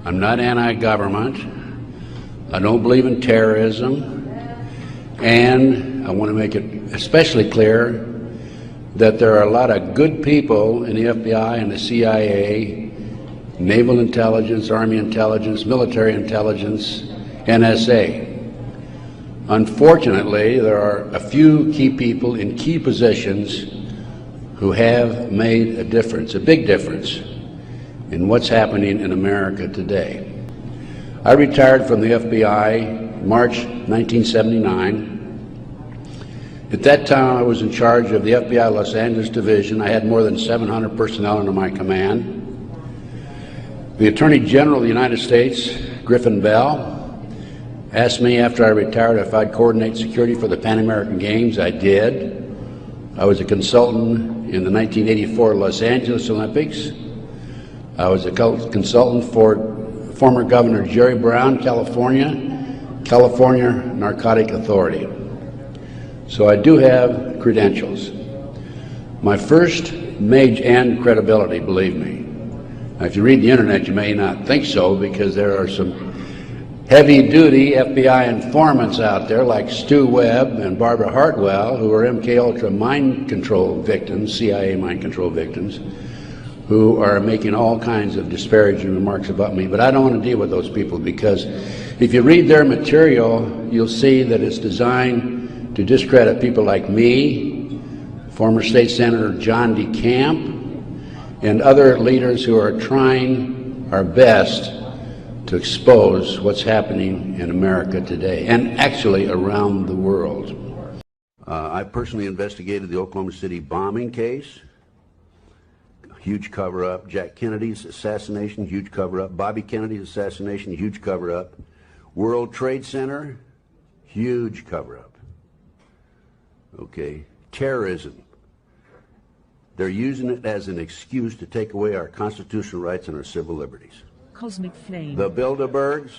I'm not anti-government. I don't believe in terrorism. And I want to make it especially clear that there are a lot of good people in the FBI and the CIA, Naval Intelligence, Army Intelligence, Military Intelligence, NSA. Unfortunately, there are a few key people in key positions who have made a difference, a big difference, in what's happening in America today. I retired from the FBI March 1979. At that time, I was in charge of the FBI Los Angeles Division. I had more than 700 personnel under my command. The Attorney General of the United States, Griffin Bell, asked me after I retired if I'd coordinate security for the Pan American Games. I did. I was a consultant in the 1984 Los Angeles Olympics. I was a consultant for former Governor Jerry Brown, California Narcotic Authority. So I do have credentials. My first major and credibility, believe me. Now, if you read the internet, you may not think so, because there are some heavy-duty FBI informants out there like Stu Webb and Barbara Hartwell, who are MKUltra mind control victims, CIA mind control victims, who are making all kinds of disparaging remarks about me. But I don't want to deal with those people, because if you read their material, you'll see that it's designed to discredit people like me, former State Senator John DeCamp, and other leaders who are trying our best to expose what's happening in America today, and actually around the world. I personally investigated the Oklahoma City bombing case, huge cover-up. Jack Kennedy's assassination, huge cover-up. Bobby Kennedy's assassination, huge cover-up. World Trade Center, huge cover-up. Okay, terrorism. They're using it as an excuse to take away our constitutional rights and our civil liberties. Cosmic flame. The Bilderbergs.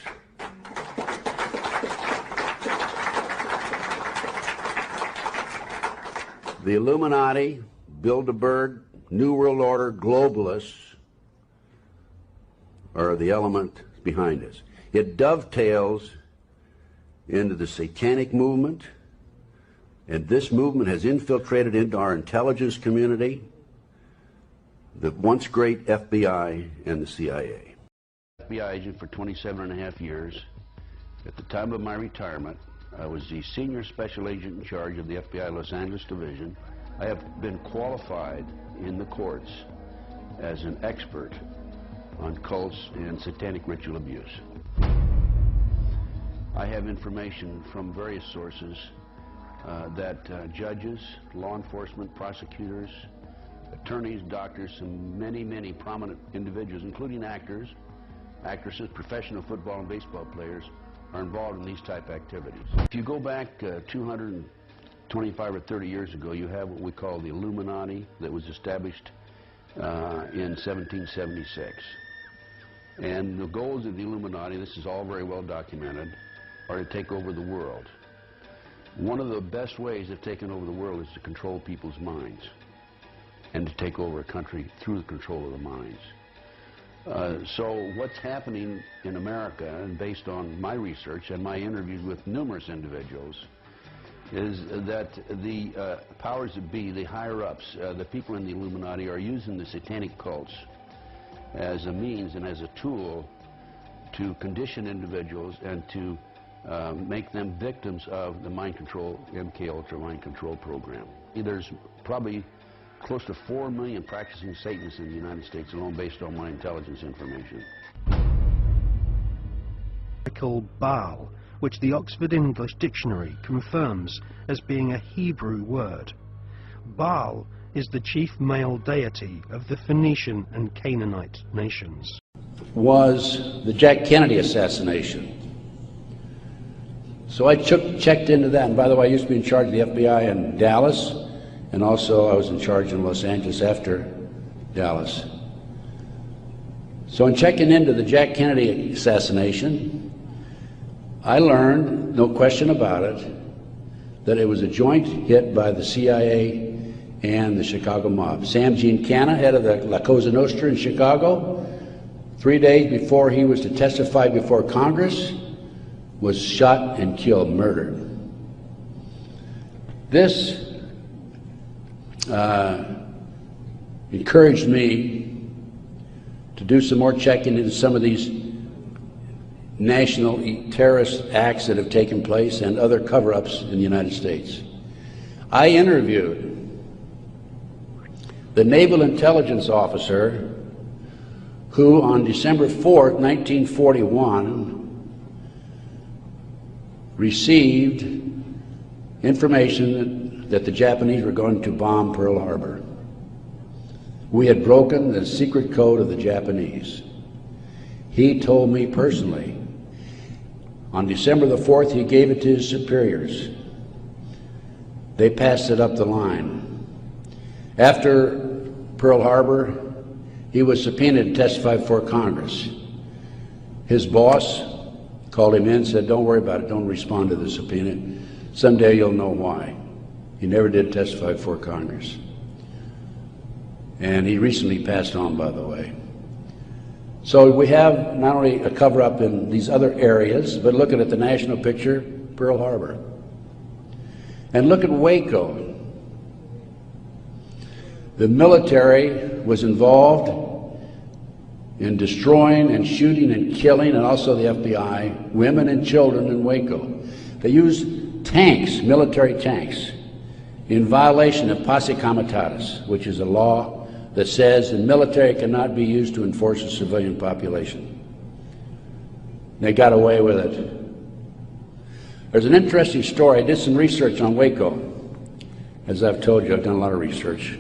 The Illuminati, Bilderberg, New World Order, globalists are the element behind this. It dovetails into the satanic movement, and this movement has infiltrated into our intelligence community, the once great FBI and the CIA. FBI agent for 27.5 years. At the time of my retirement, I was the senior special agent in charge of the FBI Los Angeles Division. I have been qualified in the courts as an expert on cults and satanic ritual abuse. I have information from various sources that judges, law enforcement, prosecutors, attorneys, doctors, and many prominent individuals, including actors, actresses, professional football and baseball players, are involved in these type activities. If you go back 225 or 30 years ago, you have what we call the Illuminati, that was established in 1776. And the goals of the Illuminati, this is all very well documented, are to take over the world. One of the best ways of taking over the world is to control people's minds, and to take over a country through the control of the minds. So what's happening in America, and based on my research and my interviews with numerous individuals, is that the powers that be, the higher-ups, the people in the Illuminati, are using the satanic cults as a means and as a tool to condition individuals and to make them victims of the mind control, MKUltra mind control program. There's probably close to 4 million practicing Satanists in the United States alone, based on my intelligence information. Called Baal, which the Oxford English Dictionary confirms as being a Hebrew word. Baal is the chief male deity of the Phoenician and Canaanite nations. Was the Jack Kennedy assassination. So I checked into that, and by the way, I used to be in charge of the FBI in Dallas, and also I was in charge in Los Angeles after Dallas. So in checking into the Jack Kennedy assassination, I learned, no question about it, that it was a joint hit by the CIA and the Chicago mob. Sam Giancana, head of the La Cosa Nostra in Chicago, 3 days before he was to testify before Congress, was shot and killed, murdered. This encouraged me to do some more checking into some of these national terrorist acts that have taken place and other cover-ups in the United States. I interviewed the Naval Intelligence Officer who on December 4th, 1941, received information that the Japanese were going to bomb Pearl Harbor. We had broken the secret code of the Japanese. He told me personally, on December the 4th, he gave it to his superiors. They passed it up the line. After Pearl Harbor, he was subpoenaed to testify before Congress. His boss called him in and said, "Don't worry about it, don't respond to the subpoena. Someday you'll know why." He never did testify before Congress. And he recently passed on, by the way. So we have not only a cover-up in these other areas, but looking at the national picture, Pearl Harbor. And look at Waco. The military was involved in destroying and shooting and killing, and also the FBI, women and children in Waco. They used tanks, military tanks, in violation of posse comitatus, which is a law that says the military cannot be used to enforce a civilian population. They got away with it. There's an interesting story. I did some research on Waco. As I've told you, I've done a lot of research.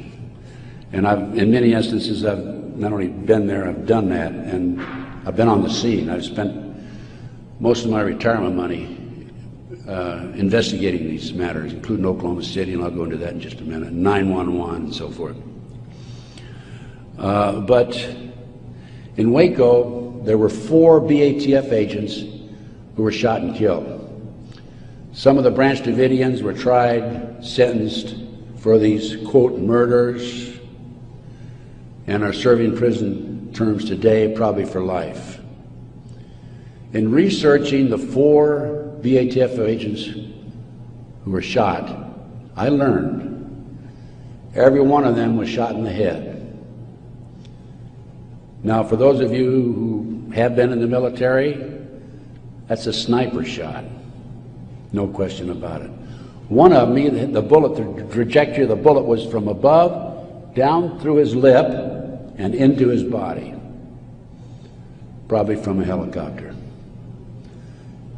And in many instances, I've not only been there, I've done that, and I've been on the scene. I've spent most of my retirement money investigating these matters, including Oklahoma City, and I'll go into that in just a minute, 911 and so forth. But in Waco, there were 4 BATF agents who were shot and killed. Some of the Branch Davidians were tried, sentenced for these, quote, murders, and are serving prison terms today, probably for life. In researching the 4 BATF agents who were shot, I learned every one of them was shot in the head. Now, for those of you who have been in the military, that's a sniper shot, no question about it. One of them, the bullet, the trajectory of the bullet was from above, down through his lip, and into his body, probably from a helicopter.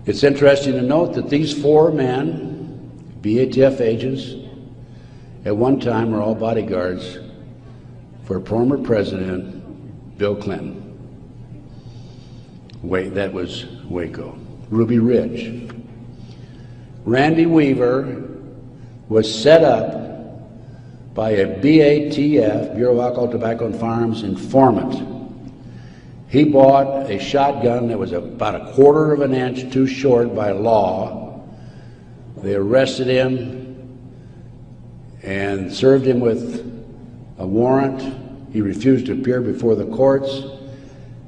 It's interesting to note that these 4 men, BATF agents, at one time were all bodyguards for former President Bill Clinton. That was Waco. Ruby Ridge. Randy Weaver was set up by a BATF, Bureau of Alcohol, Tobacco and Firearms, informant. He bought a shotgun that was about 1/4 of an inch too short by law. They arrested him and served him with a warrant. He refused to appear before the courts,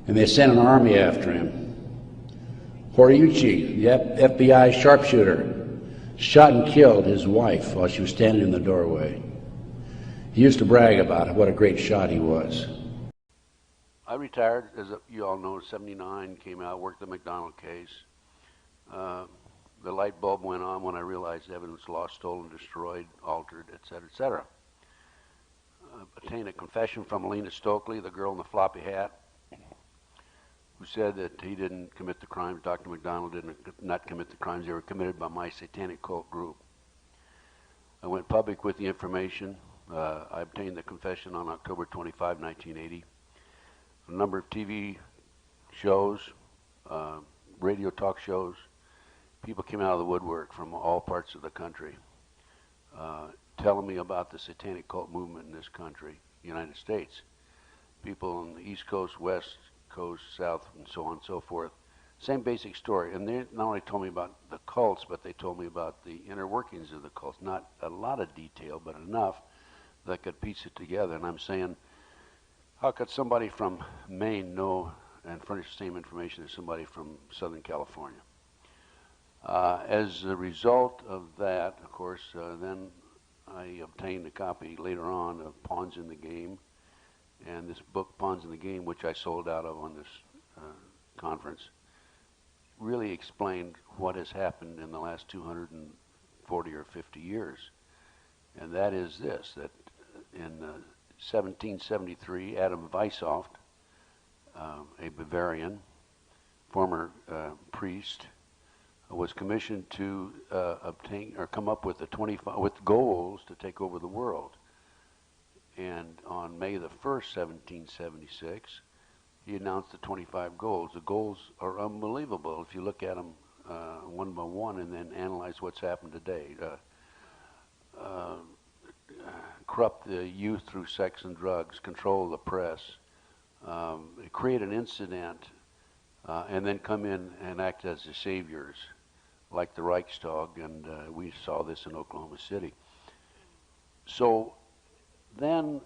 and they sent an army after him. Horiuchi, the FBI sharpshooter, shot and killed his wife while she was standing in the doorway. He used to brag about what a great shot he was. I retired, as you all know, in '79, came out, worked the McDonald case. The light bulb went on when I realized evidence lost, stolen, destroyed, altered, etc., etc. Obtained a confession from Alina Stokely, the girl in the floppy hat, who said that he didn't commit the crimes, Dr. McDonald did not commit the crimes, they were committed by my satanic cult group. I went public with the information. I obtained the confession on October 25, 1980. A number of TV shows, radio talk shows, people came out of the woodwork from all parts of the country telling me about the satanic cult movement in this country, the United States. People on the East Coast, West Coast, South, and so on and so forth. Same basic story. And they not only told me about the cults, but they told me about the inner workings of the cults. Not a lot of detail, but enough that I could piece it together. And I'm saying, how could somebody from Maine know and furnish the same information as somebody from Southern California. As a result of that, of course, then I obtained a copy later on of Pawns in the Game, and this book, Pawns in the Game, which I sold out of on this conference, really explained what has happened in the last 240 or 50 years. And that is this, that in 1773, Adam Weishaupt, a Bavarian, former priest, was commissioned to obtain or come up with with goals to take over the world. And on May the 1st, 1776, he announced the 25 goals. The goals are unbelievable if you look at them one by one and then analyze what's happened today. Corrupt the youth through sex and drugs, control the press, create an incident, and then come in and act as the saviors, like the Reichstag, and we saw this in Oklahoma City. So then,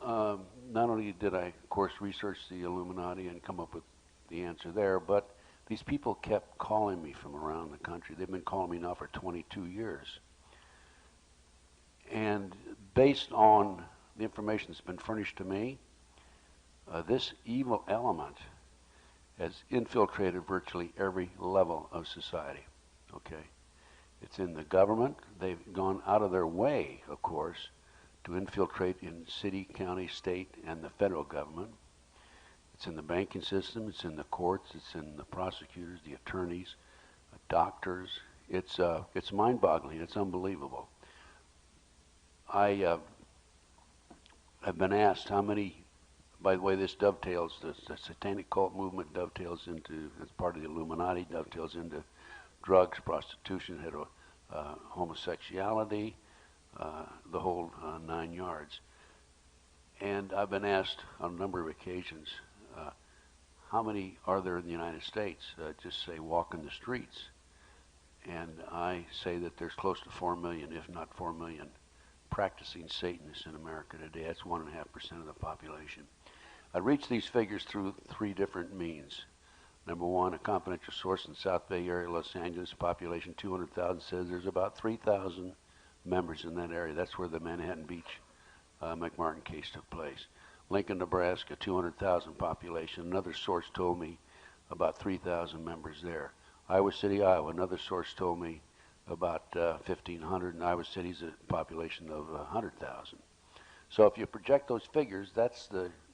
not only did I, of course, research the Illuminati and come up with the answer there, but these people kept calling me from around the country. They've been calling me now for 22 years. And based on the information that's been furnished to me, this evil element has infiltrated virtually every level of society. Okay, it's in the government. They've gone out of their way, of course, to infiltrate in city, county, state, and the federal government. It's in the banking system. It's in the courts. It's in the prosecutors, the attorneys, doctors. It's mind-boggling. It's unbelievable. I have been asked how many. By the way, this dovetails, the satanic cult movement dovetails into, as part of the Illuminati, dovetails into drugs, prostitution, homosexuality, the whole 9 yards. And I've been asked on a number of occasions, how many are there in the United States, just say walking the streets? And I say that there's close to 4 million, if not 4 million, practicing Satanists in America today. That's 1.5% of the population. I reached these figures through 3 different means. Number one, a confidential source in the South Bay area, Los Angeles, population 200,000, says there's about 3,000 members in that area. That's where the Manhattan Beach McMartin case took place. Lincoln, Nebraska, 200,000 population. Another source told me about 3,000 members there. Iowa City, Iowa, another source told me about 1,500, and Iowa City's a population of 100,000. So if you project those figures, that's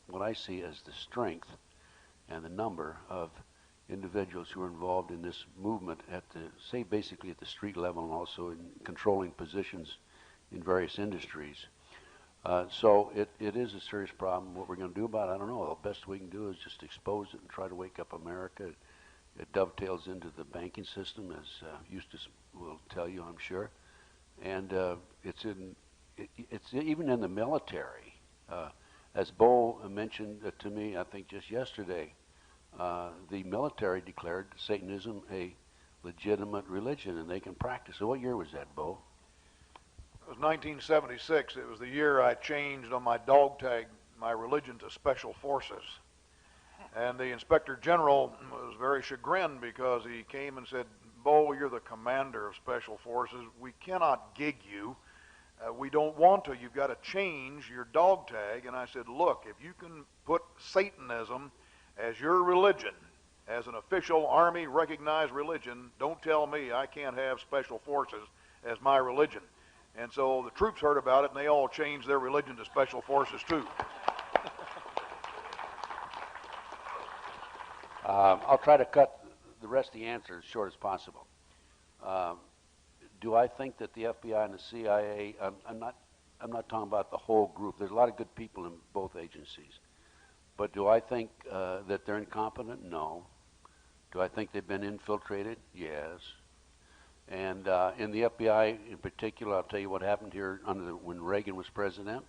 what I see as the strength and the number of individuals who are involved in this movement at basically at the street level, and also in controlling positions in various industries. So it is a serious problem. What we're going to do about it, I don't know. The best we can do is just expose it and try to wake up America. It dovetails into the banking system, as Eustace will tell you, I'm sure. And it's even in the military. As Bo mentioned to me, I think just yesterday, the military declared Satanism a legitimate religion, and they can practice. So what year was that, Bo? It was 1976. It was the year I changed on my dog tag my religion to Special Forces. And the Inspector General was very chagrined because he came and said, Bo, you're the commander of Special Forces. We cannot gig you. We don't want to. You've got to change your dog tag. And I said, look, if you can put Satanism as your religion, as an official Army recognized religion, don't tell me I can't have Special Forces as my religion. And so the troops heard about it, and they all changed their religion to Special Forces too. I'll try to cut the rest of the answer as short as possible. Do I think that the FBI and the CIA, I'm not talking about the whole group. There's a lot of good people in both agencies. But do I think that they're incompetent? No. Do I think they've been infiltrated? Yes. And in the FBI in particular, I'll tell you what happened here when Reagan was president.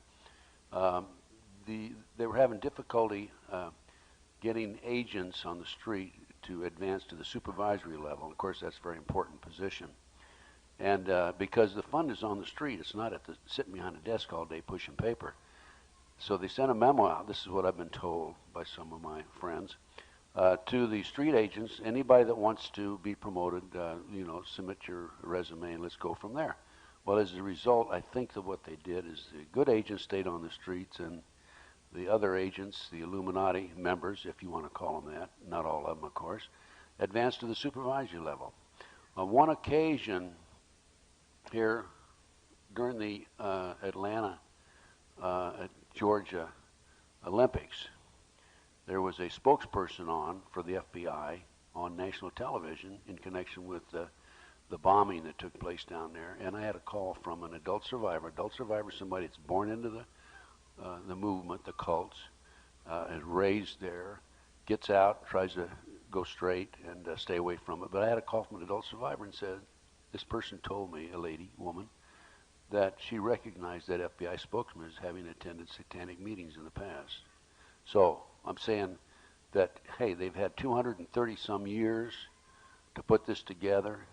They were having difficulty getting agents on the street to advance to the supervisory level. Of course, that's a very important position. And because the fund is on the street, it's not sitting behind a desk all day pushing paper. So they sent a memo out. This is what I've been told by some of my friends. to the street agents, anybody that wants to be promoted, submit your resume and let's go from there. Well, as a result, I think that what they did is the good agents stayed on the streets, and the other agents, the Illuminati members, if you want to call them that, not all of them, of course, advanced to the supervisory level. On one occasion here during the Atlanta, Georgia Olympics, there was a spokesperson on for the FBI on national television in connection with the bombing that took place down there, and I had a call from an adult survivor. Adult survivor, somebody that's born into the movement, the cults, is raised there, gets out, tries to go straight and stay away from it. But I had a call from an adult survivor and said, this person told me, a lady, woman, that she recognized that FBI spokesman as having attended satanic meetings in the past. So I'm saying that, hey, they've had 230 some years to put this together.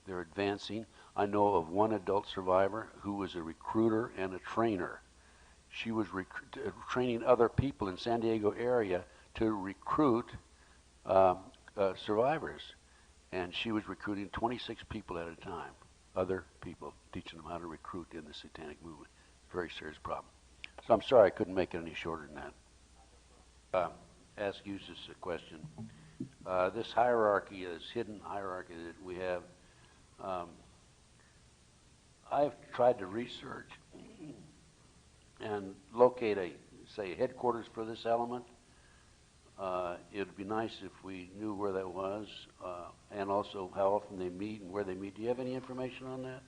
They're advancing. I know of one adult survivor who was a recruiter and a trainer. She was training other people in San Diego area to recruit survivors. And she was recruiting 26 people at a time, other people, teaching them how to recruit in the satanic movement. Very serious problem. So I'm sorry I couldn't make it any shorter than that. Ask Eustace a question. This hierarchy, this hidden hierarchy that we have, I've tried to research and locate a headquarters for this element. It would be nice if we knew where that was, and also how often they meet and where they meet. Do you have any information on that?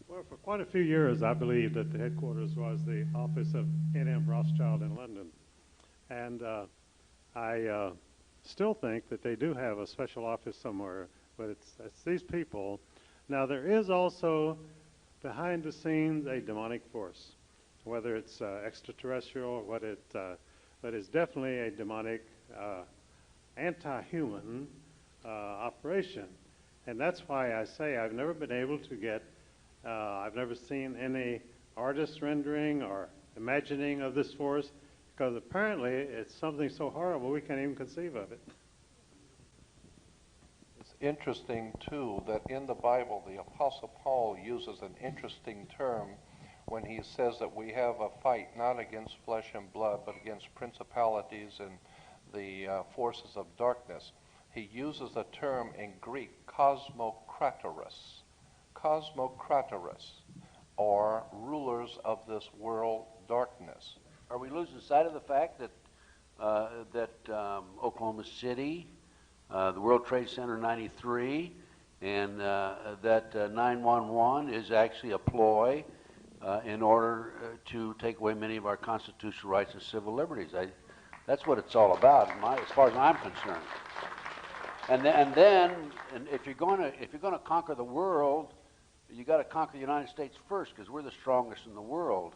Well, for quite a few years, I believe that the headquarters was the office of N.M. Rothschild in London. And I still think that they do have a special office somewhere, but it's these people. Now, there is also, behind the scenes, a demonic force, whether it's extraterrestrial or what it, but it's definitely a demonic, anti-human operation. And that's why I say I've never been able to get, I've never seen any artist rendering or imagining of this force, because apparently it's something so horrible we can't even conceive of it. It's interesting, too, that in the Bible, the Apostle Paul uses an interesting term when he says that we have a fight not against flesh and blood, but against principalities and the forces of darkness. He uses the term in Greek, cosmokratoros, or rulers of this world darkness. Are we losing sight of the fact that Oklahoma City, the World Trade Center 93, and that 911 is actually a ploy in order to take away many of our constitutional rights and civil liberties? That's what it's all about, as far as I'm concerned. And if you're going to conquer the world, you got to conquer the United States first, because we're the strongest in the world.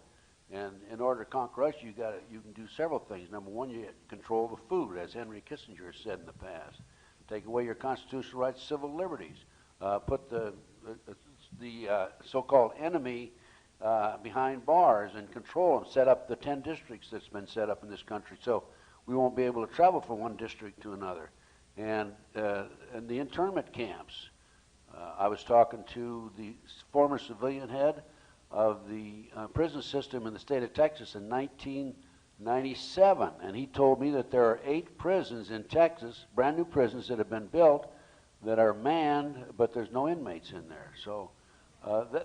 And in order to conquer us, you can do several things. Number one, you control the food, as Henry Kissinger said in the past. Take away your constitutional rights, civil liberties. Put the so-called enemy behind bars and control them. Set up the 10 districts that's been set up in this country, so we won't be able to travel from one district to another. And the internment camps. I was talking to the former civilian head of the prison system in the state of Texas in 1997, and he told me that there are 8 prisons in Texas, brand new prisons that have been built, that are manned, but there's no inmates in there. So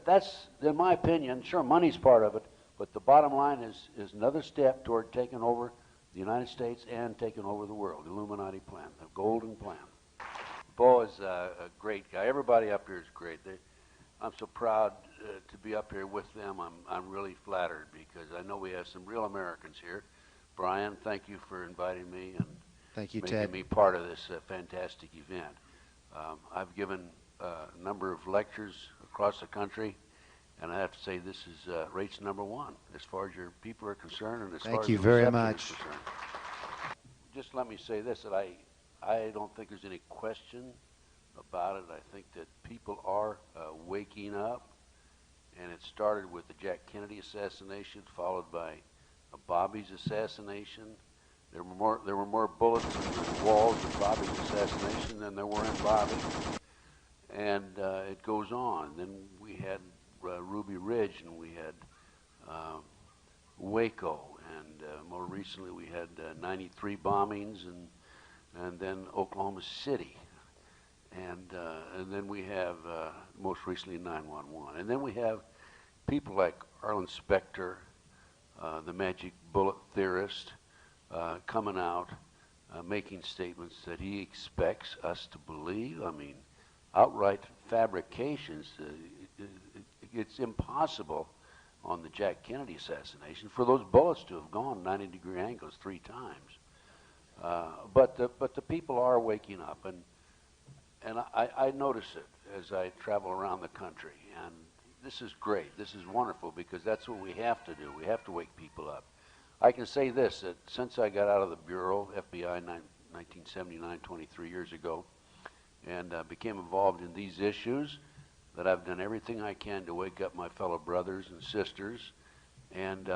that's, in my opinion, sure, money's part of it, but the bottom line is another step toward taking over the United States and taking over the world, the Illuminati plan, the golden plan. Bo is a great guy. Everybody up here is great. I'm so proud to be up here with them. I'm really flattered, because I know we have some real Americans here. Brian, thank you for inviting me and thank you, making Ted. me part of this fantastic event. I've given a number of lectures across the country, and I have to say this is rates number 1 as far as your people are concerned, and as far as Thank you the very reception much. is concerned. Just let me say this, that I don't think there's any question about it. I think that people are waking up, and it started with the Jack Kennedy assassination, followed by Bobby's assassination, There were more bullets in the walls of Bobby's assassination than there were in Bobby. And it goes on. Then we had Ruby Ridge, and we had Waco, and more recently we had 93 bombings, and then Oklahoma City, and then we have most recently 9/11, and then we have people like Arlen Specter, the magic bullet theorist, coming out, making statements that he expects us to believe. I mean, outright fabrications. It's impossible on the Jack Kennedy assassination for those bullets to have gone 90-degree angles 3 times. But the people are waking up, and I notice it as I travel around the country, and this is great. This is wonderful, because that's what we have to do. We have to wake people up. I can say this, that since I got out of the Bureau, FBI in 1979, 23 years ago, and became involved in these issues, that I've done everything I can to wake up my fellow brothers and sisters, and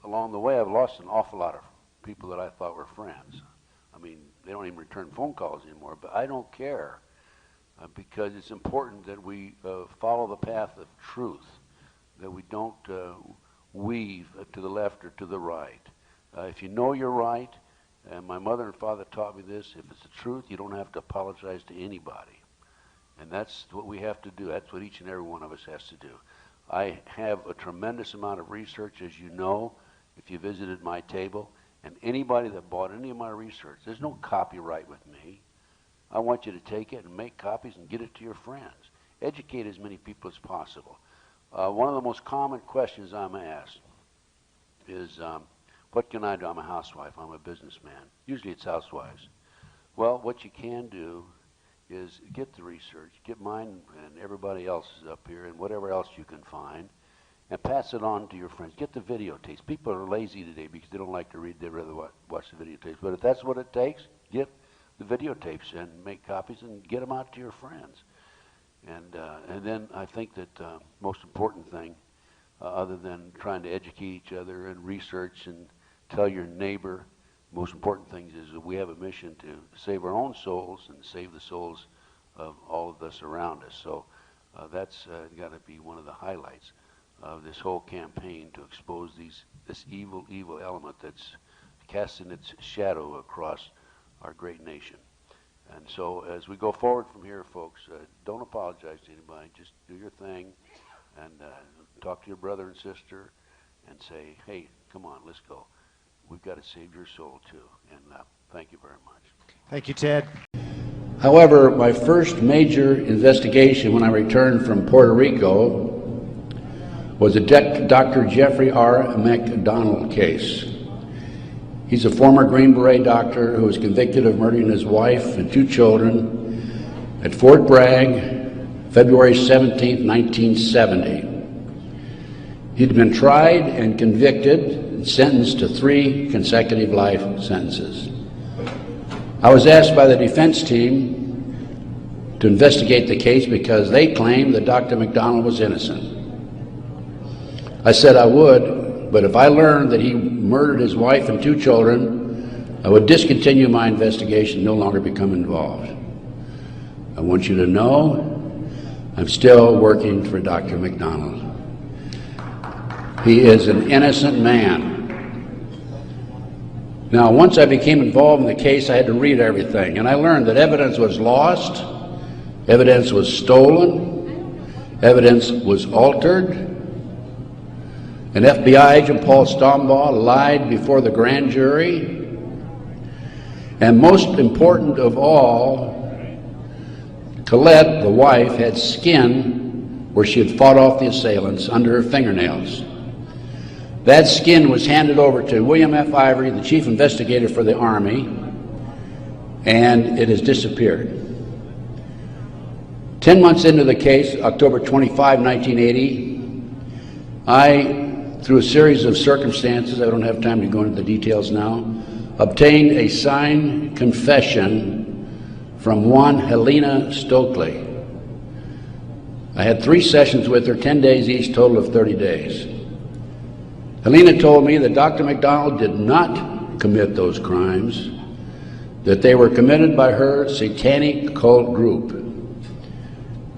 along the way I've lost an awful lot of people that I thought were friends. I mean, they don't even return phone calls anymore, but I don't care, because it's important that we follow the path of truth, that we don't weave to the left or to the right. If you know you're right, and my mother and father taught me this, if it's the truth, you don't have to apologize to anybody. And that's what we have to do. That's what each and every one of us has to do. I have a tremendous amount of research, as you know, if you visited my table. And anybody that bought any of my research, there's no copyright with me. I want you to take it and make copies and get it to your friends. Educate as many people as possible. One of the most common questions I'm asked is, what can I do? I'm a housewife. I'm a businessman. Usually it's housewives. Well, what you can do is get the research, get mine and everybody else's up here and whatever else you can find, and pass it on to your friends. Get the videotapes. People are lazy today because they don't like to read. They'd rather watch the videotapes. But if that's what it takes, get the videotapes and make copies and get them out to your friends. And then I think that most important thing, other than trying to educate each other and research and tell your neighbor, most important thing is that we have a mission to save our own souls and save the souls of all of us around us. So that's got to be one of the highlights of this whole campaign, to expose this evil element that's casting its shadow across our great nation. And so as we go forward from here, folks, don't apologize to anybody. Just do your thing and talk to your brother and sister and say, hey, come on, let's go. We've got to save your soul, too. And thank you very much. Thank you, Ted. However, my first major investigation when I returned from Puerto Rico was a Dr. Jeffrey R. McDonald case. He's a former Green Beret doctor who was convicted of murdering his wife and 2 children at Fort Bragg, February 17, 1970. He'd been tried and convicted and sentenced to 3 consecutive life sentences. I was asked by the defense team to investigate the case because they claimed that Dr. McDonald was innocent. I said I would, but if I learned that he murdered his wife and 2 children, I would discontinue my investigation, no longer become involved. I want you to know I'm still working for Dr. McDonald. He is an innocent man. Now, once I became involved in the case, I had to read everything, and I learned that evidence was lost, evidence was stolen, evidence was altered. An FBI agent, Paul Stombaugh, lied before the grand jury. And most important of all, Colette, the wife, had skin where she had fought off the assailants under her fingernails. That skin was handed over to William F. Ivory, the chief investigator for the Army, and it has disappeared. 10 months into the case, October 25, 1980, I, through a series of circumstances, I don't have time to go into the details now, obtained a signed confession from one Helena Stokely. I had 3 sessions with her, 10 days each, total of 30 days. Helena told me that Dr. McDonald did not commit those crimes, that they were committed by her satanic cult group.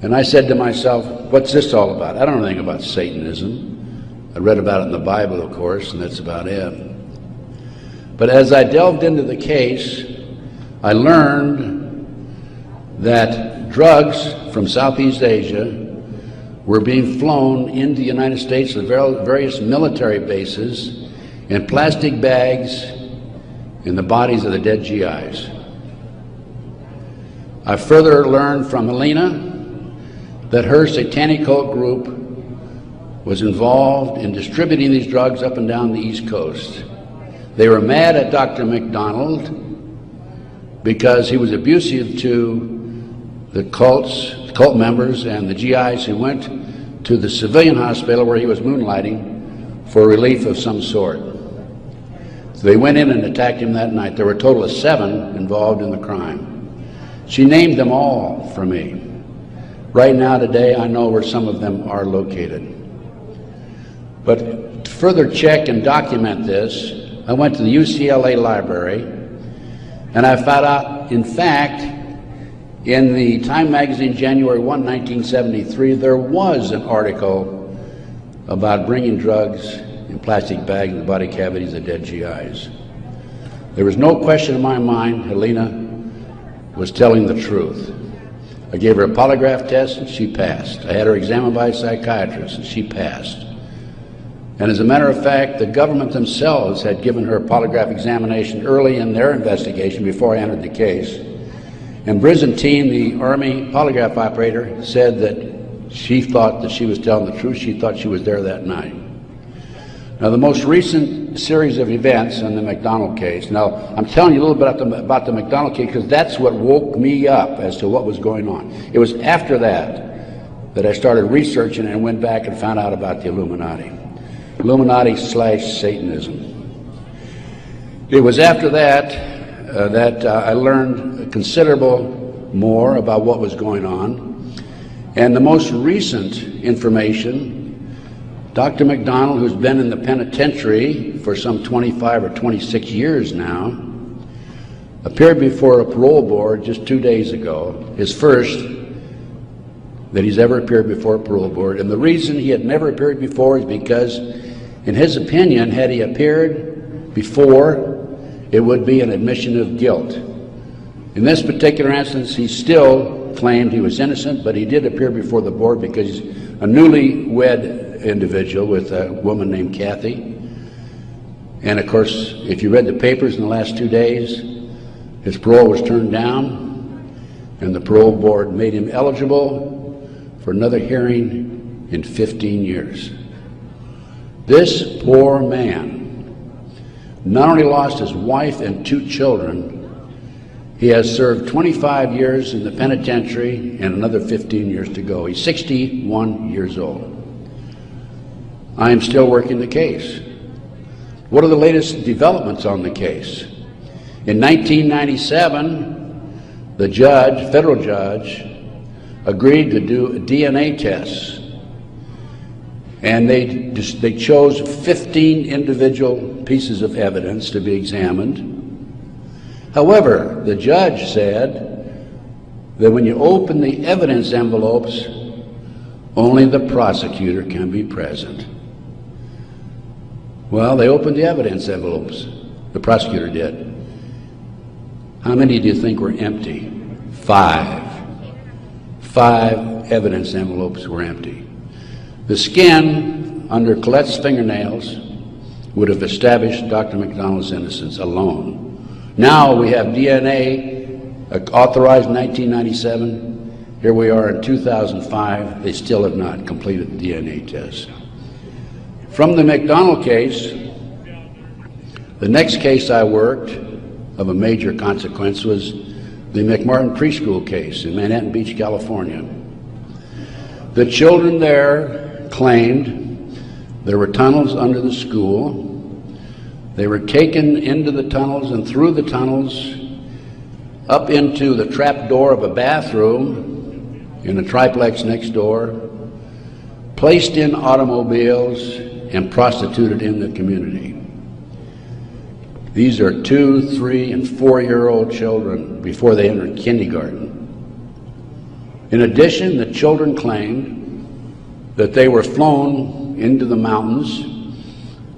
And I said to myself, what's this all about? I don't know anything about Satanism. I read about it in the Bible, of course, and that's about it. But as I delved into the case, I learned that drugs from Southeast Asia were being flown into the United States to various military bases in plastic bags in the bodies of the dead GIs. I further learned from Helena that her satanic cult group was involved in distributing these drugs up and down the East Coast. They were mad at Dr. McDonald because he was abusive to the cult members and the GIs who went to the civilian hospital where he was moonlighting for relief of some sort. So they went in and attacked him that night. There were a total of 7 involved in the crime. She named them all for me. Right now, today, I know where some of them are located. But to further check and document this, I went to the UCLA library, and I found out, in fact, in the Time magazine, January 1, 1973, there was an article about bringing drugs in plastic bags in the body cavities of dead GIs. There was no question in my mind Helena was telling the truth. I gave her a polygraph test and she passed. I had her examined by a psychiatrist and she passed. And as a matter of fact, the government themselves had given her a polygraph examination early in their investigation before I entered the case. And Byzantine, the Army polygraph operator, said that she thought that she was telling the truth. She thought she was there that night. Now, the most recent series of events in the McDonald case, now I'm telling you a little bit about the McDonald case because that's what woke me up as to what was going on. It was after that I started researching and went back and found out about the Illuminati/Satanism. It was after that I learned considerable more about what was going on. And the most recent information, Dr. McDonald, who's been in the penitentiary for some 25 or 26 years now, appeared before a parole board just 2 days ago, his first that he's ever appeared before a parole board. And the reason he had never appeared before is because, in his opinion, had he appeared before, it would be an admission of guilt. In this particular instance, he still claimed he was innocent, but he did appear before the board because he's a newlywed individual with a woman named Kathy. And of course, if you read the papers in the last 2 days, his parole was turned down, and the parole board made him eligible for another hearing in 15 years. This poor man not only lost his wife and 2 children, he has served 25 years in the penitentiary and another 15 years to go. He's 61 years old. I am still working the case. What are the latest developments on the case? In 1997, the judge, federal judge, agreed to do DNA tests. And they chose 15 individual pieces of evidence to be examined. However, the judge said that when you open the evidence envelopes, only the prosecutor can be present. Well, they opened the evidence envelopes. The prosecutor did. How many do you think were empty? 5. 5 evidence envelopes were empty. The skin under Colette's fingernails would have established Dr. McDonald's innocence alone. Now we have DNA authorized in 1997. Here we are in 2005. They still have not completed the DNA test. From the McDonald case, the next case I worked of a major consequence was the McMartin preschool case in Manhattan Beach, California. The children there claimed there were tunnels under the school. They were taken into the tunnels and through the tunnels up into the trap door of a bathroom in a triplex next door, placed in automobiles, and prostituted in the community. These are 2-, 3-, and 4-year-old children before they entered kindergarten. In addition, the children claimed that they were flown into the mountains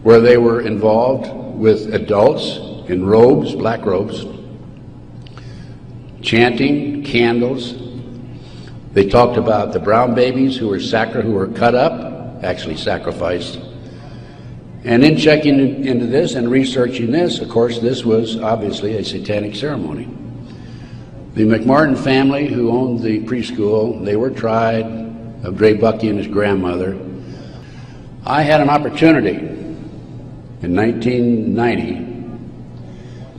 where they were involved with adults in robes, black robes, chanting, candles. They talked about the brown babies who were cut up, actually sacrificed. And in checking into this and researching this, of course, this was obviously a satanic ceremony. The McMartin family, who owned the preschool, they were tried, of Dre Bucky and his grandmother. I had an opportunity in 1990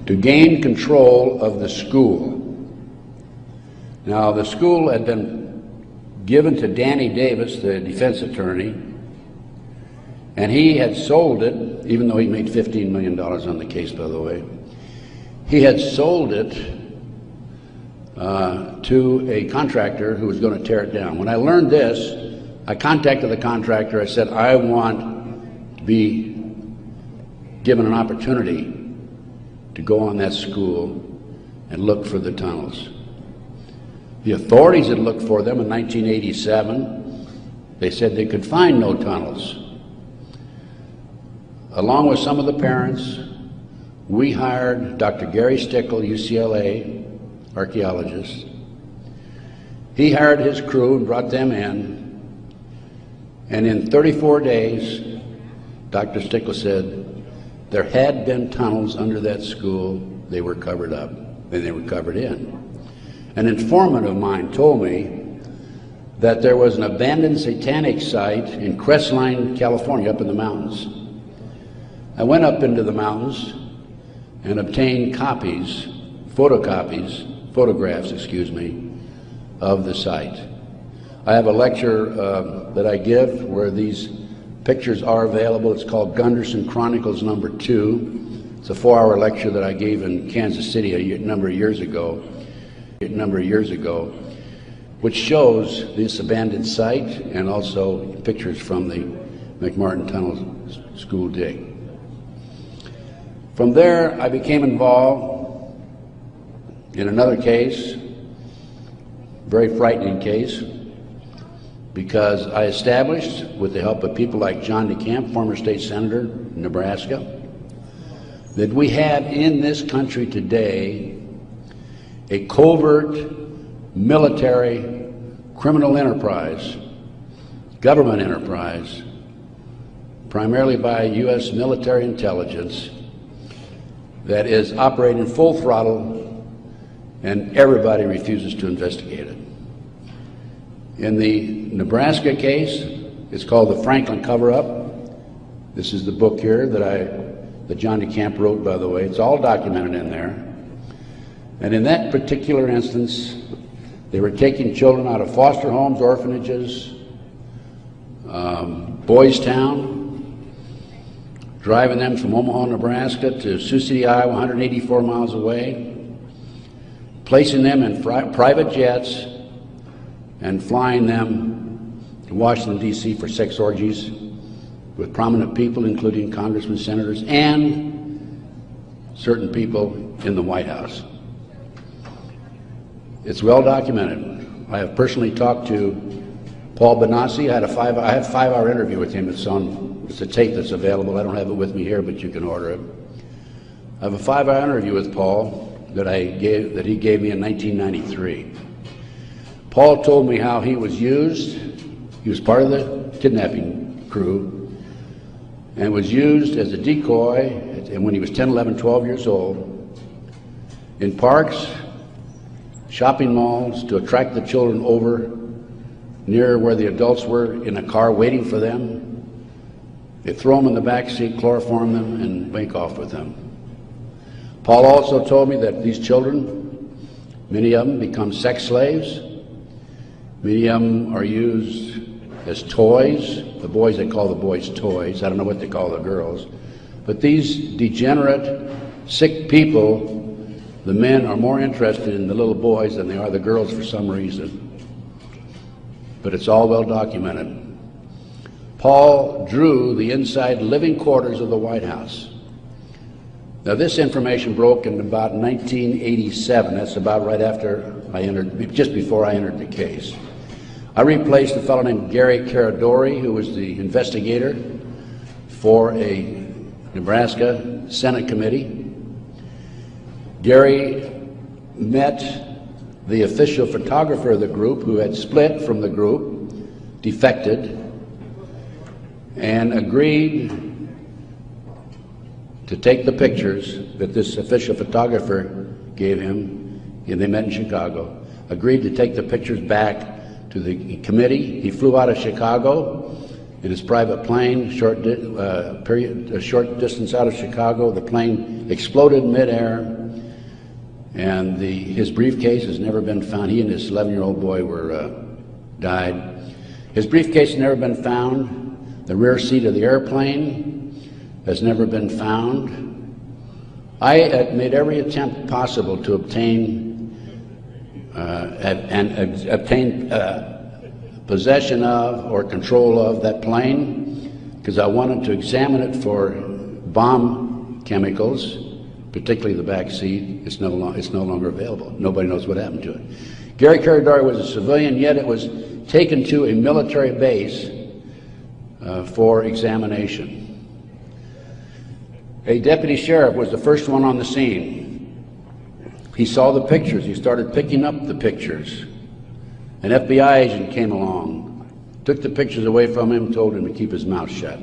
to gain control of the school. Now, the school had been given to Danny Davis, the defense attorney, and he had sold it, even though he made $15 million on the case, by the way. He had sold it to a contractor who was going to tear it down. When I learned this, I contacted the contractor. I said, I want to be given an opportunity to go on that school and look for the tunnels. The authorities had looked for them in 1987. They said they could find no tunnels. Along with some of the parents, we hired Dr. Gary Stickle, UCLA archaeologist. He hired his crew and brought them in, and in 34 days, Dr. Stickle said there had been tunnels under that school. They were covered up, and they were covered in. An informant of mine told me that there was an abandoned satanic site in Crestline, California, up in the mountains. I went up into the mountains and obtained photographs, of the site. I have a lecture that I give where these pictures are available. It's called Gunderson Chronicles #2. It's a 4-hour lecture that I gave in Kansas City a number of years ago, which shows this abandoned site and also pictures from the McMartin Tunnel school dig. From there, I became involved in another case, very frightening case, because I established, with the help of people like John DeCamp, former state senator in Nebraska, that we have in this country today a covert military criminal enterprise, government enterprise, primarily by U.S. military intelligence, that is operating full throttle, and everybody refuses to investigate it. In the Nebraska case, it's called the Franklin Cover-Up. This is the book here that John DeCamp wrote, by the way. It's all documented in there. And in that particular instance, they were taking children out of foster homes, orphanages, Boys Town, driving them from Omaha, Nebraska to Sioux City, Iowa, 184 miles away, placing them in private jets and flying them to Washington, D.C. for sex orgies with prominent people, including congressmen, senators, and certain people in the White House. It's well documented. I have personally talked to Paul Benassi. I had a 5-hour interview with him. It's a tape that's available. I don't have it with me here, but you can order it. I have a 5-hour interview with Paul that he gave me in 1993. Paul told me how he was used. He was part of the kidnapping crew and was used as a decoy, and when he was 10, 11, 12 years old, in parks, shopping malls, to attract the children over near where the adults were in a car waiting for them. They throw them in the back seat, chloroform them, and make off with them. Paul also told me that these children, many of them become sex slaves. Many of them are used as toys. The boys, they call the boys toys. I don't know what they call the girls. But these degenerate, sick people, the men are more interested in the little boys than they are the girls for some reason. But it's all well documented. Paul drew the inside living quarters of the White House. Now, this information broke in about 1987. That's about right after I entered, just before I entered the case. I replaced a fellow named Gary Caradori, who was the investigator for a Nebraska Senate committee. Gary met the official photographer of the group, who had split from the group, defected, and agreed to take the pictures that this official photographer gave him, and they met in Chicago, agreed to take the pictures back to the committee. He flew out of Chicago in his private plane, a short distance out of Chicago. The plane exploded in midair, and his briefcase has never been found. He and his 11-year-old boy died. His briefcase has never been found. The rear seat of the airplane has never been found. I made every attempt possible to obtain possession of or control of that plane, because I wanted to examine it for bomb chemicals, particularly the back seat. It's no longer available. Nobody knows what happened to it. Gary Caradori was a civilian, yet it was taken to a military base for examination. A deputy sheriff was the first one on the scene. He saw the pictures. He started picking up the pictures. An FBI agent came along, took the pictures away from him, told him to keep his mouth shut.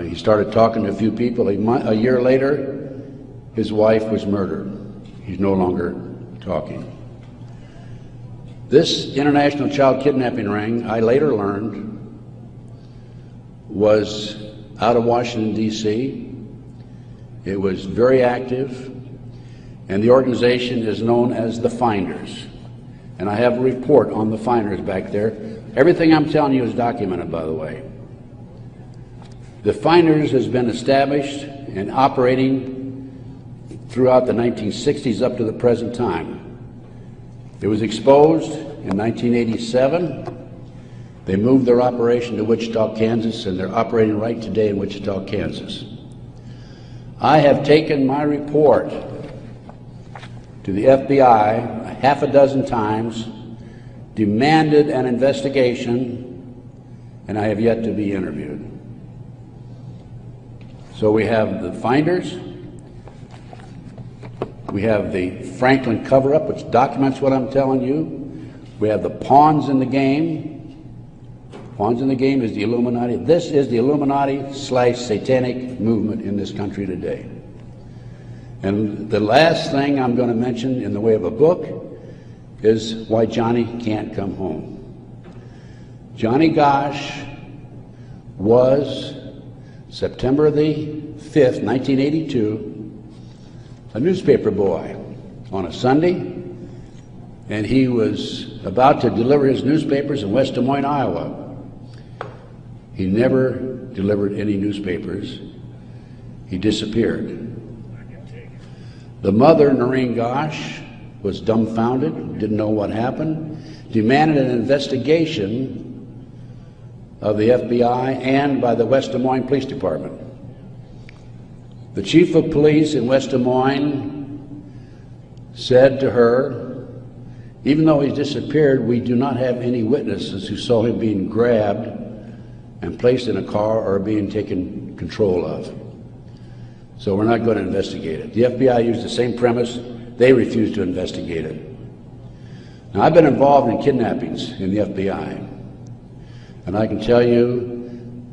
He started talking to a few people. A year later, his wife was murdered. He's no longer talking. This international child kidnapping ring, I later learned, was out of Washington, D.C. It was very active, and the organization is known as the Finders. And I have a report on the Finders back there. Everything I'm telling you is documented, by the way. The Finders has been established and operating throughout the 1960s up to the present time. It was exposed in 1987. They moved their operation to Wichita, Kansas, and they're operating right today in Wichita, Kansas. I have taken my report to the FBI a half a dozen times, demanded an investigation, and I have yet to be interviewed. So we have the Finders, we have the Franklin cover-up, which documents what I'm telling you. We have the pawns in the game. Pawns in the game is the Illuminati. This is the Illuminati/satanic movement in this country today. And the last thing I'm going to mention in the way of a book is why Johnny can't come home. Johnny Gosch was, September the 5th, 1982, a newspaper boy on a Sunday, and he was about to deliver his newspapers in West Des Moines, Iowa. He never delivered any newspapers. He disappeared. The mother, Noreen Gosch, was dumbfounded, didn't know what happened, demanded an investigation of the FBI and by the West Des Moines Police Department. The chief of police in West Des Moines said to her, even though he's disappeared, we do not have any witnesses who saw him being grabbed and placed in a car or being taken control of. So we're not going to investigate it. The FBI used the same premise. They refused to investigate it. Now, I've been involved in kidnappings in the FBI, and I can tell you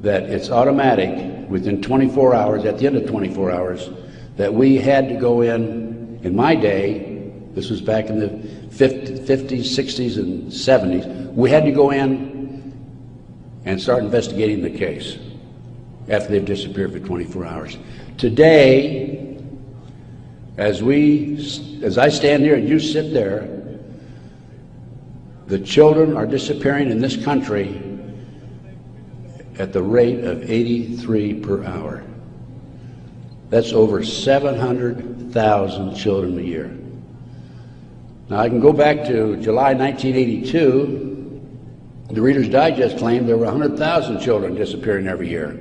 that it's automatic within 24 hours, at the end of 24 hours, that we had to go in my day, this was back in the 50s, 60s, and 70s, we had to go in and start investigating the case after they've disappeared for 24 hours. Today, as I stand here and you sit there, the children are disappearing in this country at the rate of 83 per hour. That's over 700,000 children a year. Now, I can go back to July 1982. The Reader's Digest claimed there were 100,000 children disappearing every year.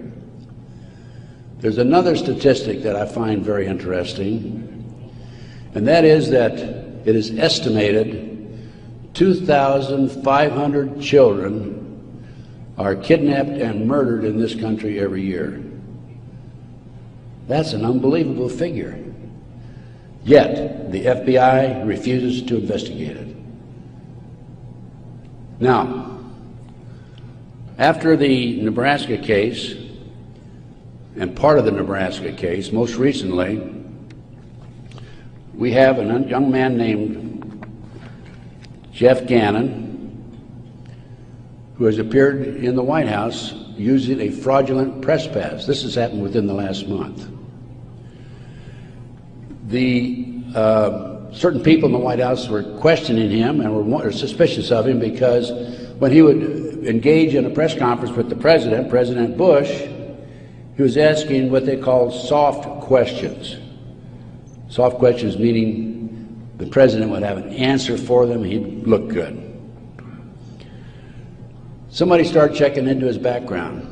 There's another statistic that I find very interesting, and that is that it is estimated 2,500 children are kidnapped and murdered in this country every year. That's an unbelievable figure. Yet, the FBI refuses to investigate it. Now, after the Nebraska case, and part of the Nebraska case, most recently, we have a young man named Jeff Gannon, who has appeared in the White House using a fraudulent press pass. This has happened within the last month. Certain people in the White House were questioning him and were suspicious of him because when he would engage in a press conference with the president, President Bush, he was asking what they called soft questions. Soft questions meaning the president would have an answer for them, he'd look good. Somebody started checking into his background.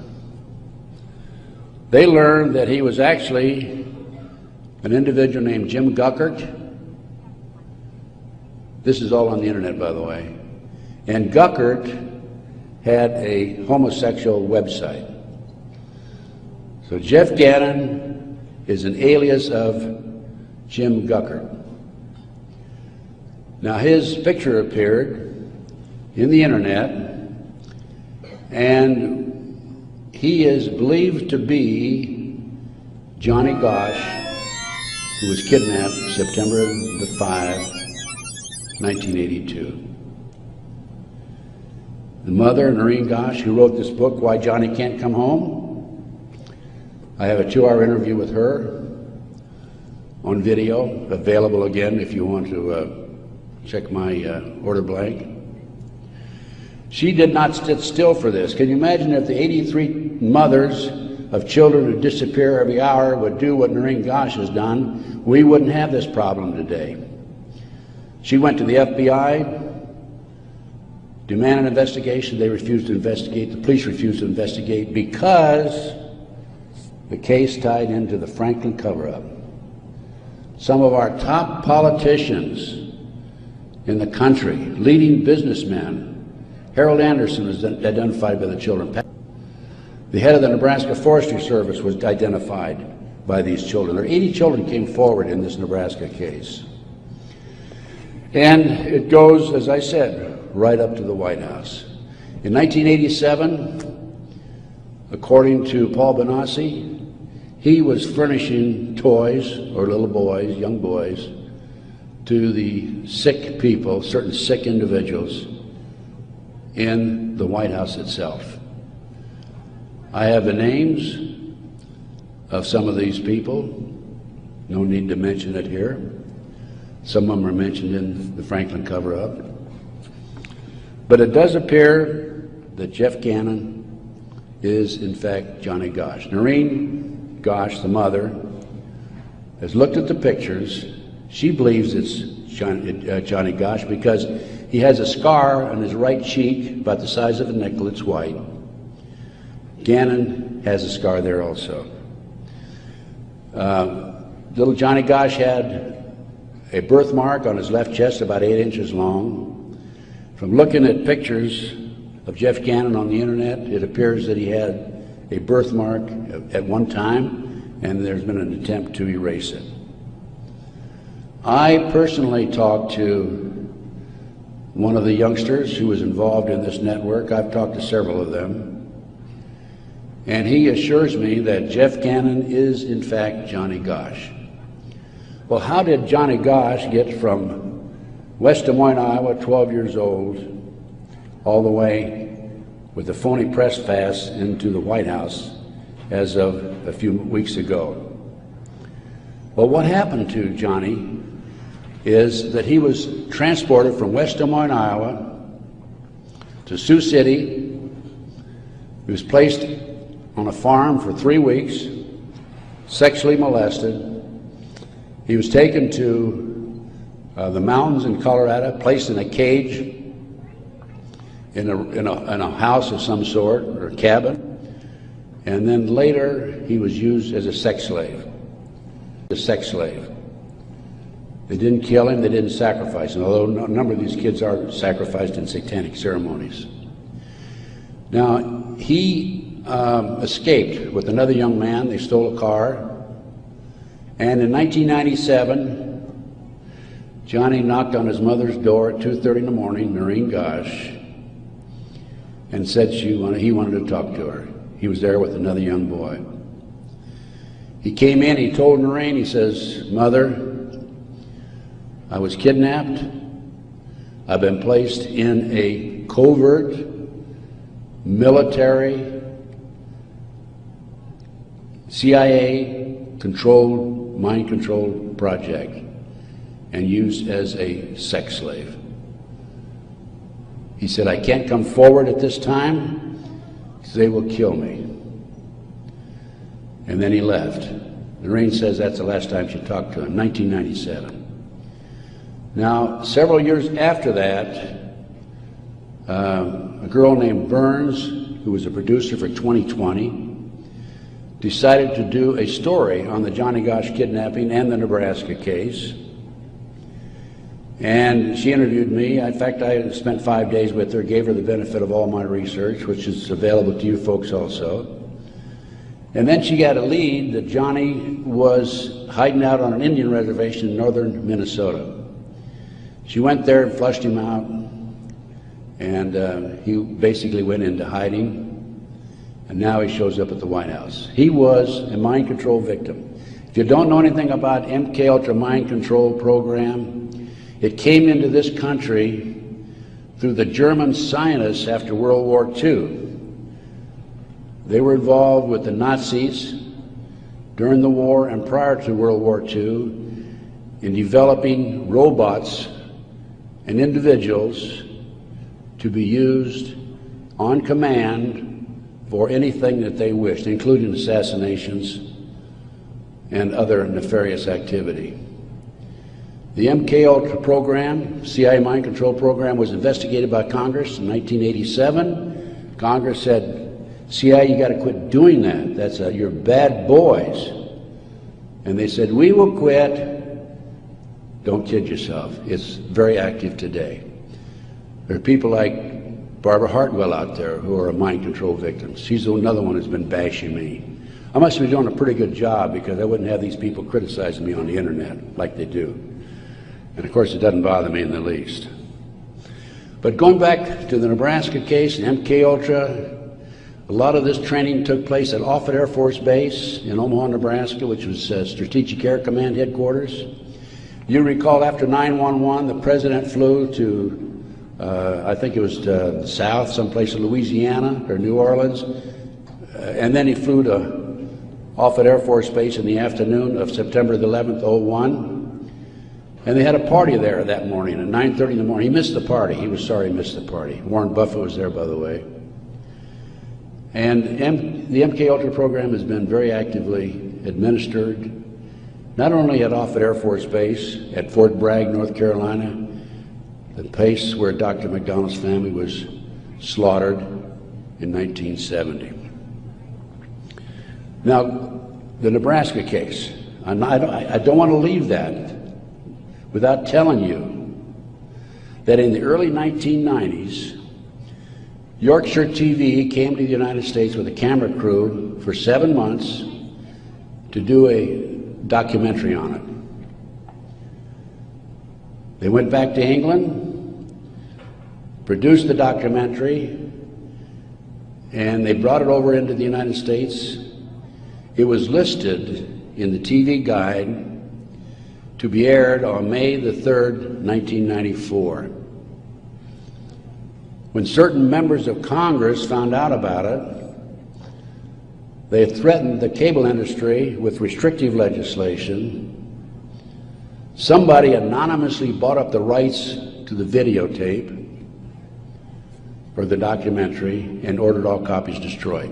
They learned that he was actually an individual named Jim Guckert. This is all on the internet, by the way. And Guckert had a homosexual website. So Jeff Gannon is an alias of Jim Guckert. Now his picture appeared in the internet, and he is believed to be Johnny Gosch, who was kidnapped September the 5, 1982. The mother, Noreen Gosch, who wrote this book, Why Johnny Can't Come Home, I have a 2-hour interview with her on video, available again if you want to check my order blank. She did not sit still for this. Can you imagine if the 83 mothers of children who disappear every hour would do what Noreen Gosch has done? We wouldn't have this problem today. She went to the FBI, demanded an investigation. They refused to investigate. The police refused to investigate because the case tied into the Franklin cover-up. Some of our top politicians in the country, leading businessmen, Harold Anderson was identified by the children. The head of the Nebraska Forestry Service was identified by these children. There 80 children came forward in this Nebraska case. And it goes, as I said, right up to the White House. In 1987, according to Paul Benassi, he was furnishing toys, or little boys, young boys, to the sick people, certain sick individuals, in the White House itself. I have the names of some of these people. No need to mention it here. Some of them are mentioned in the Franklin cover-up. But it does appear that Jeff Gannon is, in fact, Johnny Gosch. Noreen Gosch, the mother, has looked at the pictures. She believes it's Johnny Gosch because he has a scar on his right cheek about the size of a nickel. It's white. Gannon has a scar there also. Little Johnny Gosch had a birthmark on his left chest about 8 inches long. From looking at pictures of Jeff Gannon on the internet, it appears that he had a birthmark at one time, and there's been an attempt to erase it. I personally talked to one of the youngsters who was involved in this network. I've talked to several of them. And he assures me that Jeff Gannon is, in fact, Johnny Gosch. Well, how did Johnny Gosch get from West Des Moines, Iowa, 12 years old, all the way with a phony press pass into the White House as of a few weeks ago? Well, what happened to Johnny is that he was transported from West Des Moines, Iowa to Sioux City. He was placed on a farm for 3 weeks, sexually molested. He was taken to the mountains in Colorado, placed in a cage in a house of some sort, or a cabin, And then later, he was used as a sex slave. A sex slave. They didn't kill him, they didn't sacrifice him, although a number of these kids are sacrificed in satanic ceremonies. Now, he escaped with another young man. They stole a car. And in 1997, Johnny knocked on his mother's door at 2:30 in the morning, Noreen Gosh, and said he wanted to talk to her. He was there with another young boy. He came in, he told Noreen, he says, "Mother, I was kidnapped. I've been placed in a covert military CIA-controlled, mind-controlled project and used as a sex slave." He said, "I can't come forward at this time because they will kill me." And then he left. Noreen says that's the last time she talked to him, 1997. Now, several years after that, a girl named Burns, who was a producer for 2020, decided to do a story on the Johnny Gosch kidnapping and the Nebraska case. And she interviewed me. In fact, I spent 5 days with her, gave her the benefit of all my research, which is available to you folks also. And then she got a lead that Johnny was hiding out on an Indian reservation in northern Minnesota. She went there and flushed him out, and he basically went into hiding. And now he shows up at the White House. He was a mind control victim. If you don't know anything about MK Ultra mind control program, it came into this country through the German scientists after World War II. They were involved with the Nazis during the war and prior to World War II in developing robots and individuals to be used on command for anything that they wished, including assassinations and other nefarious activity. The MK Ultra program, CIA mind control program, was investigated by Congress in 1987. Congress said, CIA, you got to quit doing that. That's you're bad boys. And they said, we will quit. Don't kid yourself. It's very active today. There are people like Barbara Hartwell out there who are mind control victims. She's another one who's been bashing me. I must be doing a pretty good job because I wouldn't have these people criticizing me on the internet like they do. And of course, it doesn't bother me in the least. But going back to the Nebraska case and MK Ultra, a lot of this training took place at Offutt Air Force Base in Omaha, Nebraska, which was Strategic Air Command headquarters. You recall after 9/11, the president flew to, I think it was to south, someplace in Louisiana or New Orleans, and then he flew to Offutt Air Force Base in the afternoon of September the 11th, 2001. And they had a party there that morning at 9:30 in the morning. He missed the party. He was sorry he missed the party. Warren Buffett was there, by the way. And the MK Ultra program has been very actively administered, not only at Offutt Air Force Base, at Fort Bragg, North Carolina, the place where Dr. McDonald's family was slaughtered in 1970. Now, the Nebraska case, I don't want to leave that without telling you that in the early 1990s, Yorkshire TV came to the United States with a camera crew for 7 months to do a documentary on it. They went back to England, produced the documentary, and they brought it over into the United States. It was listed in the TV guide to be aired on May the 3rd, 1994. When certain members of Congress found out about it, they threatened the cable industry with restrictive legislation. Somebody anonymously bought up the rights to the videotape for the documentary and ordered all copies destroyed.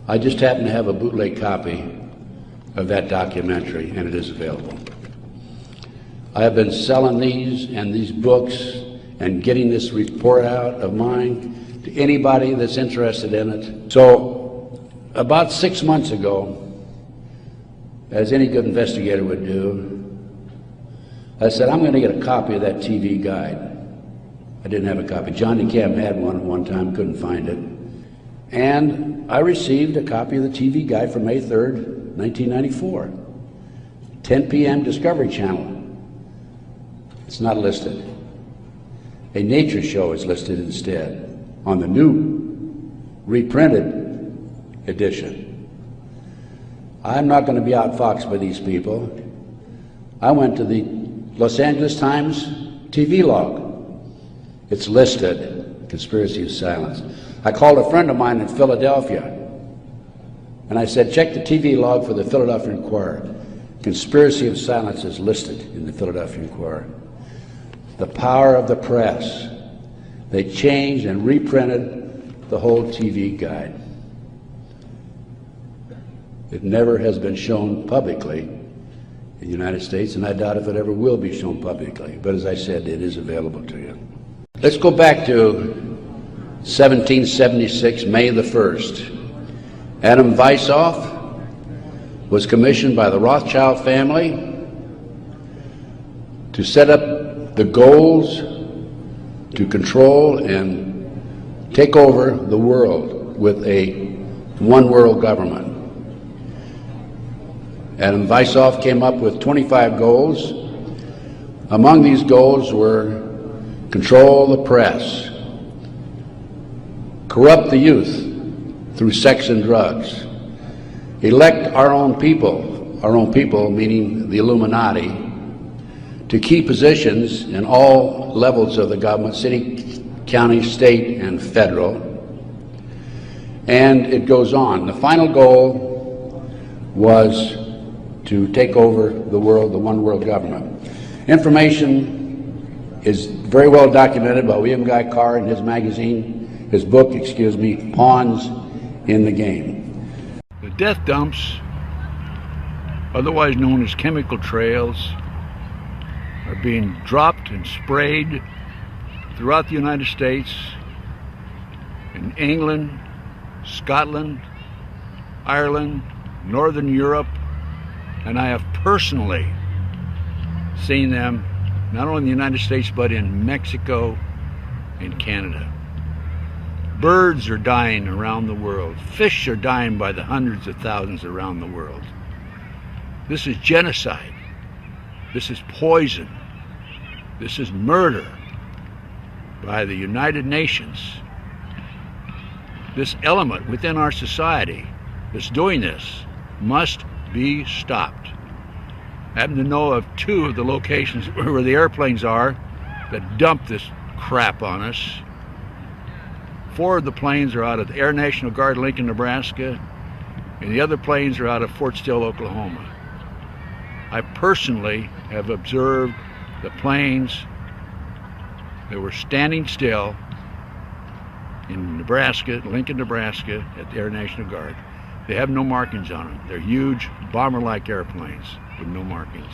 I just happen to have a bootleg copy of that documentary, and it is available. I have been selling these and these books and getting this report out of mine to anybody that's interested in it. So About 6 months ago, as any good investigator would do, I said, I'm going to get a copy of that TV guide. I didn't have a copy. John DeCamp had one at one time, couldn't find it. And I received a copy of the TV guide for May 3rd, 1994. 10 p.m. Discovery Channel. It's not listed. A nature show is listed instead on the new reprinted edition. I'm not going to be outfoxed by these people. I went to the Los Angeles Times TV log. It's listed, Conspiracy of Silence. I called a friend of mine in Philadelphia, and I said, check the TV log for the Philadelphia Inquirer. Conspiracy of Silence is listed in the Philadelphia Inquirer. The power of the press. They changed and reprinted the whole TV guide. It never has been shown publicly in the United States, and I doubt if it ever will be shown publicly. But as I said, it is available to you. Let's go back to 1776, May the 1st. Adam Weishaupt was commissioned by the Rothschild family to set up the goals to control and take over the world with a one world government. Adam Weishaupt came up with 25 goals. Among these goals were control the press, corrupt the youth through sex and drugs, elect our own people meaning the Illuminati, to key positions in all levels of the government, city, county, state, and federal. And it goes on. The final goal was to take over the world, the one world government. Information is very well documented by William Guy Carr in his magazine, his book, excuse me, Pawns in the Game. The death dumps, otherwise known as chemical trails, are being dropped and sprayed throughout the United States, in England, Scotland, Ireland, Northern Europe, and I have personally seen them not only in the United States but in Mexico and Canada. Birds are dying around the world. Fish are dying by the hundreds of thousands around the world. This is genocide. This is poison. This is murder by the United Nations. This element within our society that's doing this must be stopped. I happen to know of 2 of the locations where the airplanes are that dump this crap on us. 4 of the planes are out of the Air National Guard, Lincoln, Nebraska, and the other planes are out of Fort Still, Oklahoma. I personally have observed the planes that were standing still in Nebraska, Lincoln, Nebraska, at the Air National Guard. They have no markings on them. They're huge, bomber-like airplanes with no markings.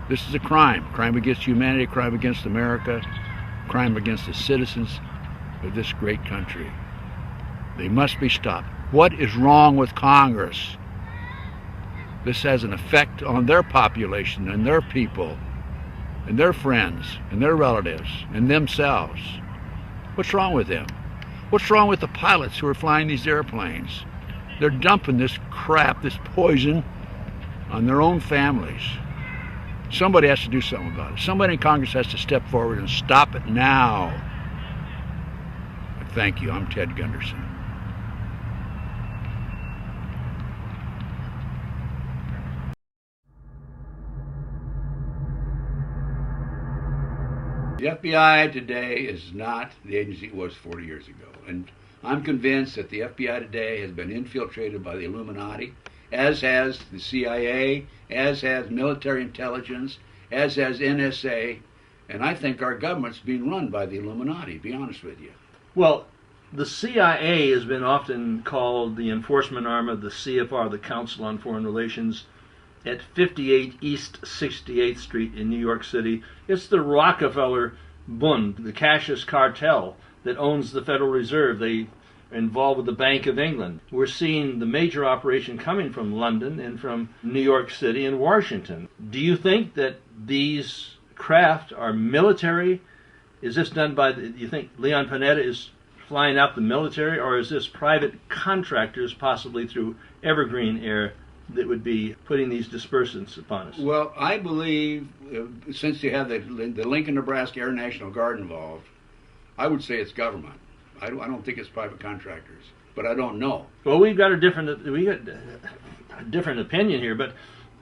This is a crime. Crime against humanity, crime against America, crime against the citizens of this great country. They must be stopped. What is wrong with Congress? This has an effect on their population and their people and their friends and their relatives and themselves. What's wrong with them? What's wrong with the pilots who are flying these airplanes? They're dumping this crap, this poison, on their own families. Somebody has to do something about it. Somebody in Congress has to step forward and stop it now. Thank you. I'm Ted Gunderson. The FBI today is not the agency it was 40 years ago. And I'm convinced that the FBI today has been infiltrated by the Illuminati, as has the CIA, as has military intelligence, as has NSA, and I think our government's being run by the Illuminati, to be honest with you. Well, the CIA has been often called the enforcement arm of the CFR, the Council on Foreign Relations, at 58 East 68th Street in New York City. It's the Rockefeller Bund, the Cassius cartel that owns the Federal Reserve. They involved with the Bank of England. We're seeing the major operation coming from London and from New York City and Washington. Do you think that these craft are military? Is this done by, do you think Leon Panetta is flying out the military, or is this private contractors, possibly through Evergreen Air, that would be putting these dispersants upon us? Well, I believe, since you have the Lincoln, Nebraska Air National Guard involved, I would say it's government. I don't think it's private contractors, but I don't know. Well, we got a different opinion here, but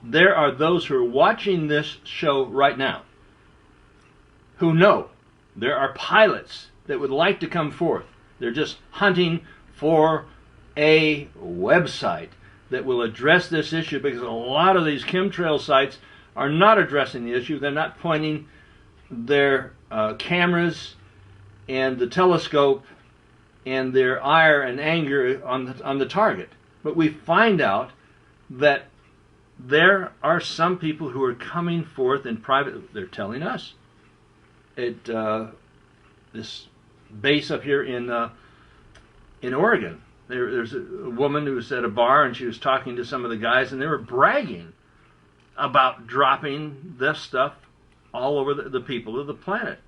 there are those who are watching this show right now who know there are pilots that would like to come forth. They're just hunting for a website that will address this issue, because a lot of these chemtrail sites are not addressing the issue. They're not pointing their cameras and the telescope and their ire and anger on the target. But we find out that there are some people who are coming forth in private. They're telling us at this base up here in Oregon. There's a woman who was at a bar, and she was talking to some of the guys, and they were bragging about dropping this stuff all over the people of the planet.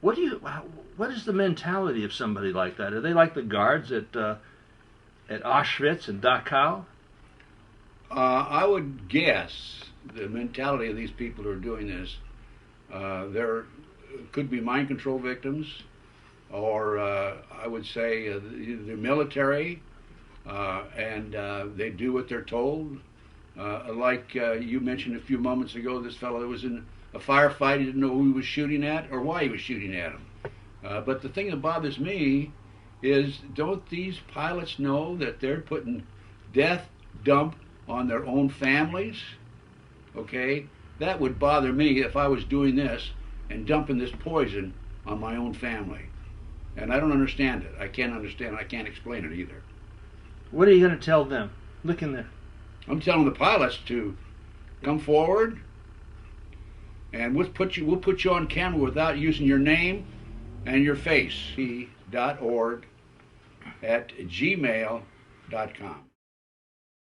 What is the mentality of somebody like that? Are they like the guards at Auschwitz and Dachau? I would guess the mentality of these people who are doing this, there could be mind control victims, or I would say the military, and they do what they're told. Like you mentioned a few moments ago, this fellow that was in a firefight, he didn't know who he was shooting at or why he was shooting at him. But the thing that bothers me is, don't these pilots know that they're putting death dump on their own families? Okay, that would bother me if I was doing this and dumping this poison on my own family. And I don't understand it. I can't understand it. I can't explain it either. What are you going to tell them? Look in there. I'm telling the pilots to come forward, and we'll put you on camera without using your name and your face. .org at gmail.com.